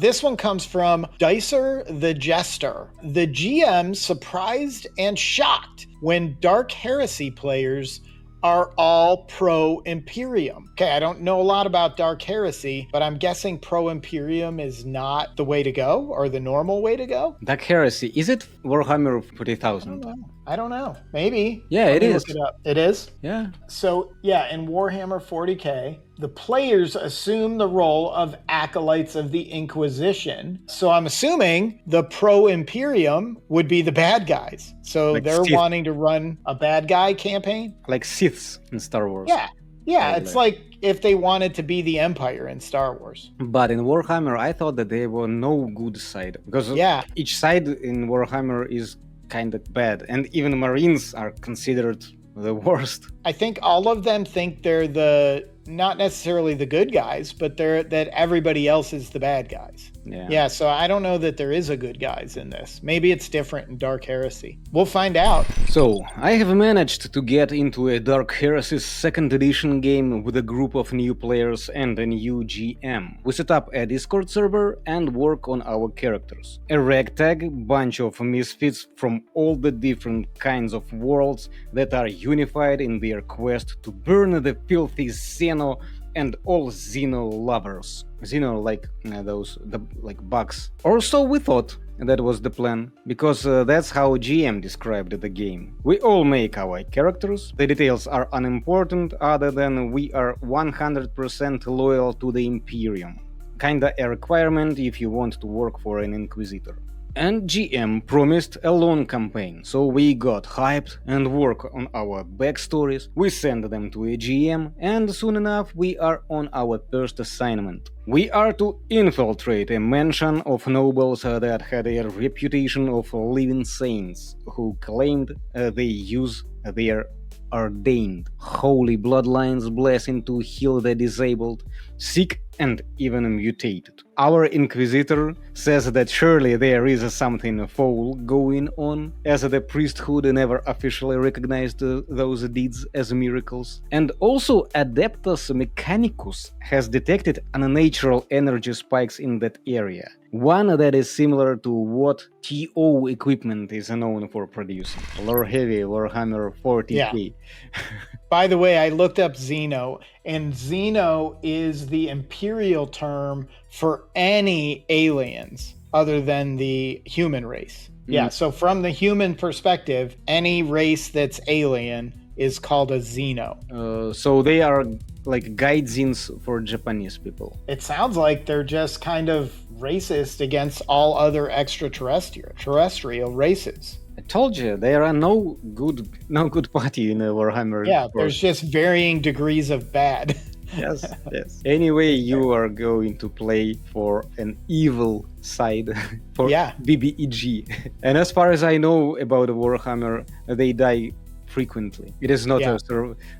This one comes from Dicer the Jester. The GM surprised and shocked when Dark Heresy players are all pro-Imperium. Okay, I don't know a lot about Dark Heresy, but I'm guessing pro-Imperium is not the way to go or the normal way to go. Dark Heresy, is it Warhammer 40,000? I don't know. Maybe. Yeah, it is. Look it up. It is? Yeah. So, yeah, in Warhammer 40K, the players assume the role of acolytes of the Inquisition. So I'm assuming the pro-Imperium would be the bad guys. So like they're wanting to run a bad guy campaign? Like Siths in Star Wars. Yeah, it's like if they wanted to be the Empire in Star Wars. But in Warhammer, I thought that there were no good side. Because each side in Warhammer is kind of bad. And even Marines are considered the worst. I think all of them think they're not necessarily the good guys, but that everybody else is the bad guys. Yeah, so I don't know that there is a good guys in this. Maybe it's different in Dark Heresy. We'll find out. So, I have managed to get into a Dark Heresy 2nd edition game with a group of new players and a new GM. We set up a Discord server and work on our characters. A ragtag bunch of misfits from all the different kinds of worlds that are unified in their quest to burn the filthy Xeno and all Xeno lovers. Xeno like like bugs. Or so we thought that was the plan, because that's how GM described the game. We all make our characters, the details are unimportant other than we are 100% loyal to the Imperium. Kinda a requirement if you want to work for an Inquisitor. And GM promised a long campaign, so we got hyped and work on our backstories, we send them to a GM, and soon enough we are on our first assignment. We are to infiltrate a mansion of nobles that had a reputation of living saints, who claimed they use their ordained holy bloodline's blessing to heal the disabled, sick and even mutated. Our Inquisitor says that surely there is something foul going on, as the priesthood never officially recognized those deeds as miracles. And also Adeptus Mechanicus has detected unnatural energy spikes in that area. One that is similar to what TO equipment is known for producing. Lore heavy Warhammer 40k. Yeah. By the way, I looked up Xeno, and Xeno is the Imperial term for any aliens other than the human race. Yeah, so from the human perspective, any race that's alien is called a Xeno. So they are like gaijins for Japanese people. It sounds like they're just kind of racist against all other extraterrestrial races. I told you, there are no good party in Warhammer. Yeah, there's just varying degrees of bad. Yes. Anyway, you are going to play for an evil side, for BBEG. And as far as I know about Warhammer, they die frequently. It is not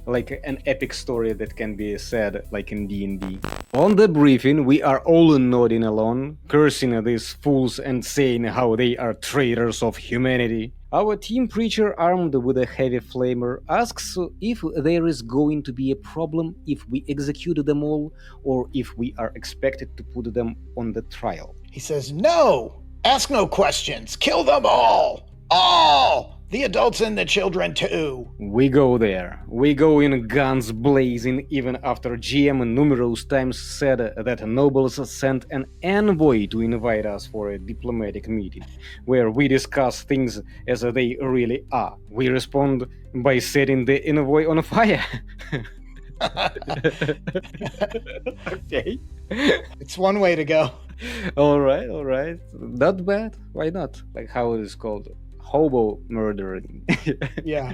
like an epic story that can be said like in D&D. On the briefing, we are all nodding along, cursing these fools and saying how they are traitors of humanity. Our team preacher, armed with a heavy flamer, asks if there is going to be a problem if we execute them all, or if we are expected to put them on the trial. He says, no! Ask no questions! Kill them all! All! The adults and the children too. We go there. We go in guns blazing, even after GM numerous times said that nobles sent an envoy to invite us for a diplomatic meeting, where we discuss things as they really are. We respond by setting the envoy on fire. Okay. It's one way to go. All right. Not bad. Why not? Like how it is called? Hobo murdering. Yeah,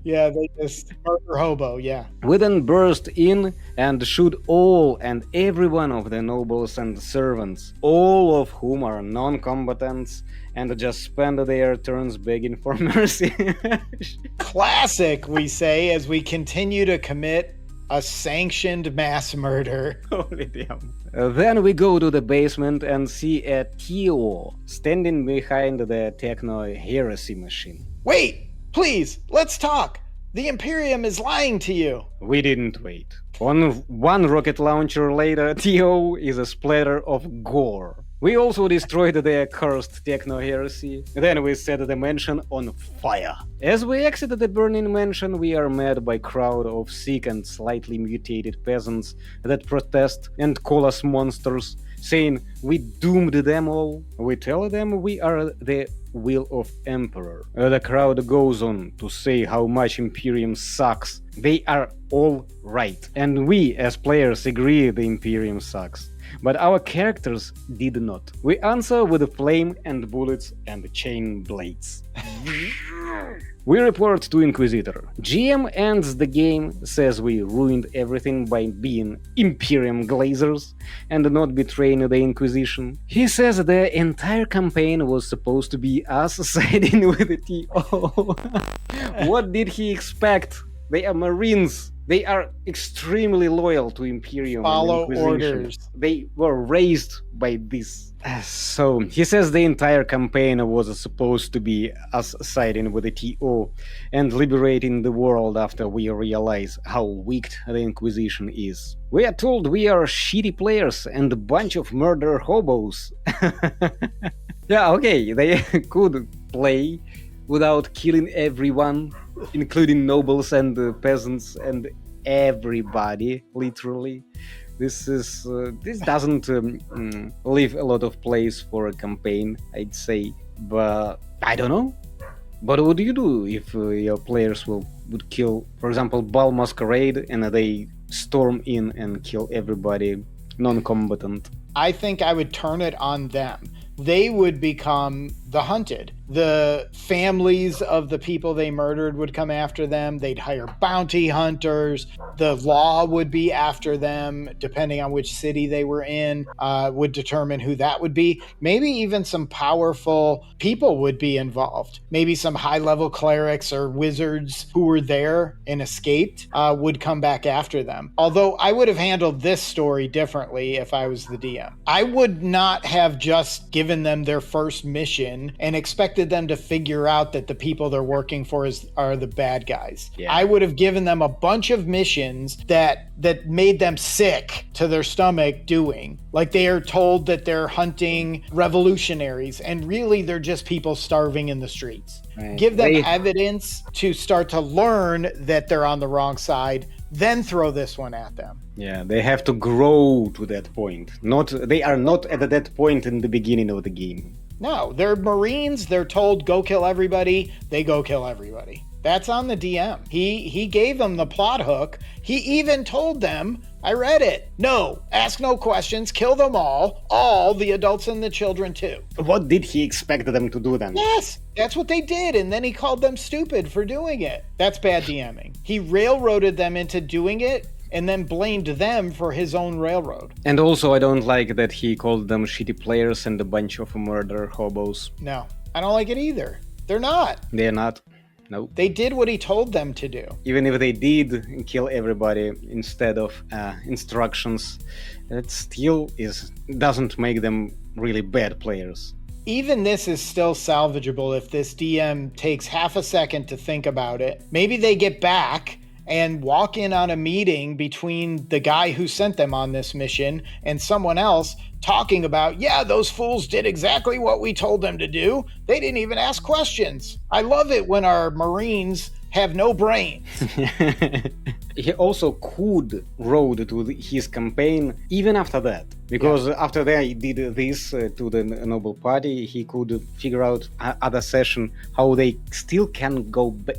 they just murder hobo, yeah. We then burst in and shoot all and every one of the nobles and servants, all of whom are non-combatants, and just spend their turns begging for mercy. Classic, we say, as we continue to commit a sanctioned mass murder. Holy damn. Then we go to the basement and see a TO standing behind the Techno Heresy machine. Wait! Please, let's talk! The Imperium is lying to you! We didn't wait. One rocket launcher later, TO is a splatter of gore. We also destroyed the cursed Techno Heresy. Then we set the mansion on fire. As we exited the burning mansion, we are met by a crowd of sick and slightly mutated peasants that protest and call us monsters, saying we doomed them all. We tell them we are the will of Emperor. The crowd goes on to say how much Imperium sucks. They are all right. And we, as players, agree the Imperium sucks. But our characters did not. We answer with flame and bullets and chain blades. We report to Inquisitor. GM ends the game, says we ruined everything by being Imperium glazers and not betraying the Inquisition. He says the entire campaign was supposed to be us siding with the TO. What did he expect? They are Marines. They are extremely loyal to Imperium Follow and Inquisition. orders. They were raised by this. So, he says the entire campaign was supposed to be us siding with the TO and liberating the world after we realize how weak the Inquisition is. We are told we are shitty players and a bunch of murder hobos. Yeah, okay, they could play without killing everyone, including nobles and peasants and everybody, literally. This doesn't leave a lot of place for a campaign, I'd say. But I don't know. What would you do if your players would kill, for example, Bal Masquerade, and they storm in and kill everybody non-combatant? I think I would turn it on them. They would become the hunted. The families of the people they murdered would come after them. They'd hire bounty hunters. The law would be after them, depending on which city they were in, would determine who that would be. Maybe even some powerful people would be involved. Maybe some high-level clerics or wizards who were there and escaped would come back after them. Although I would have handled this story differently if I was the DM. I would not have just given them their first mission and expected them to figure out that the people they're working for are the bad guys. Yeah. I would have given them a bunch of missions that made them sick to their stomach doing. Like they are told that they're hunting revolutionaries and really they're just people starving in the streets. Right. Give them evidence to start to learn that they're on the wrong side, then throw this one at them. Yeah, they have to grow to that point. They are not at that point in the beginning of the game. No, they're Marines. They're told, go kill everybody. They go kill everybody. That's on the DM. He gave them the plot hook. He even told them, I read it. No, ask no questions. Kill them all the adults and the children too. What did he expect them to do then? Yes, that's what they did. And then he called them stupid for doing it. That's bad DMing. He railroaded them into doing it and then blamed them for his own railroad. And also, I don't like that he called them shitty players and a bunch of murder hobos. No, I don't like it either. They're not. They're not. Nope. They did what he told them to do. Even if they did kill everybody instead of instructions, that still doesn't make them really bad players. Even this is still salvageable if this DM takes half a second to think about it. Maybe they get back and walk in on a meeting between the guy who sent them on this mission and someone else talking about, yeah, those fools did exactly what we told them to do. They didn't even ask questions. I love it when our Marines have no brains. He also could road to his campaign even after that. Because after they did this to the Noble Party, he could figure out other session how they still can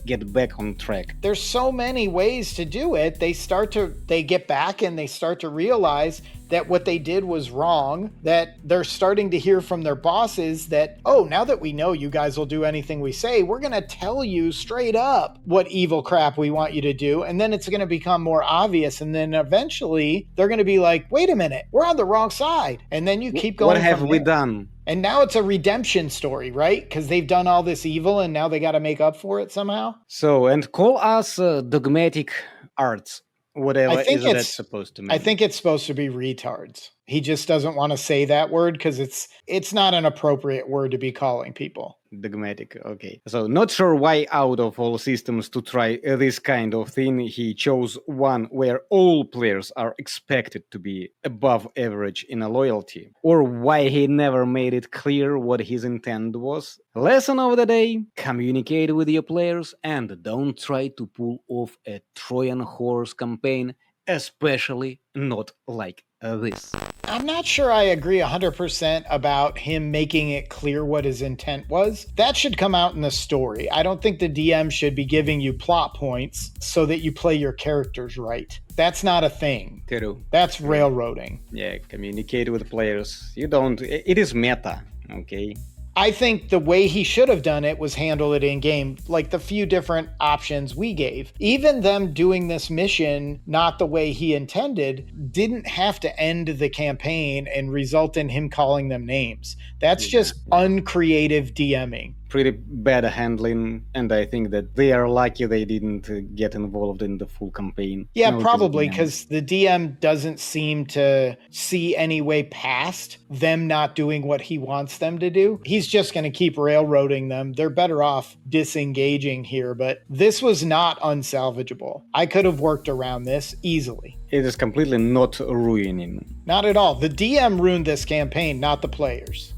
get back on track. There's so many ways to do it. They get back and they start to realize that what they did was wrong, that they're starting to hear from their bosses that, oh, now that we know you guys will do anything we say, we're going to tell you straight up what evil crap we want you to do. And then it's going to become more obvious. And then eventually they're going to be like, wait a minute, we're on the wrong side. And then you keep going. What have we done? And now it's a redemption story, right? Because they've done all this evil and now they got to make up for it somehow. So, and call us dogmatic arts. Whatever is that supposed to mean? I think it's supposed to be retards. He just doesn't want to say that word because it's not an appropriate word to be calling people. Dogmatic, okay. So, not sure why out of all systems to try this kind of thing, he chose one where all players are expected to be above average in a loyalty, or why he never made it clear what his intent was. Lesson of the day: communicate with your players and don't try to pull off a Trojan horse campaign, especially not like this. I'm not sure I agree 100% about him making it clear what his intent was. That should come out in the story. I don't think the DM should be giving you plot points so that you play your characters right. That's not a thing. True. That's railroading. Yeah, communicate with players. You don't. It is meta, okay? I think the way he should have done it was handle it in game, like the few different options we gave. Even them doing this mission not the way he intended didn't have to end the campaign and result in him calling them names. That's just uncreative DMing. Pretty bad handling, and I think that they are lucky they didn't get involved in the full campaign. Yeah, No, probably, because the DM doesn't seem to see any way past them not doing what he wants them to do. He's just going to keep railroading them. They're better off disengaging here, but this was not unsalvageable. I could have worked around this easily. It is completely not ruining. Not at all. The DM ruined this campaign, not the players.